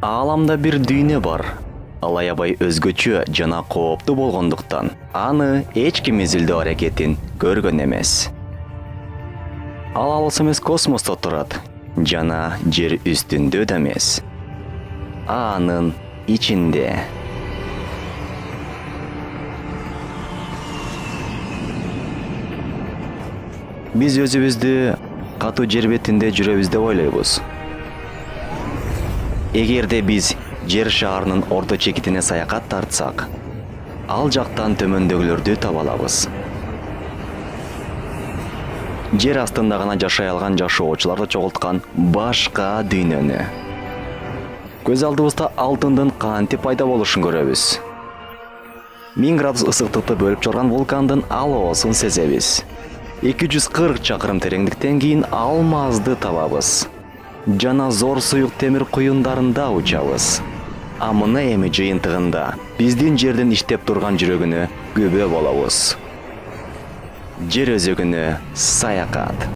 Ааламда бир дүйнө бар. Ал аябай өзгөчө жана кооптуу болгондуктан аны эч ким изилдөө аракетин көргөн эмес. Ал алыс эмес космосто турат жана жер үстүндө да эмес. Анын ичинде. Биз өзүбүздү катуу жер бетинде жүрөбүз деп ойлойбуз. Эгерде биз жер шаарынын орто чекитине саякат тартсак, ал жактан төмөндөгүлөрдү таба алабыз. Жер астында гана жашай алган жашоочуларды чогулткан башка дүйнөнү. Көз алдыбызда алтындын кантип пайда болушун көрөбүз. 1000 градус ысыктыкты бөлүп чыгарган вулкандын алоосун сезебиз. 240 чакырым тереңдиктен кийин алмазды табабыз. Жана зор суюк темир куюндарында учабыз. А мына эми жыйынтыгында биздин жердин иштеп турган жүрөгүнө күбө болобуз. Жер өзөгүнө саякат.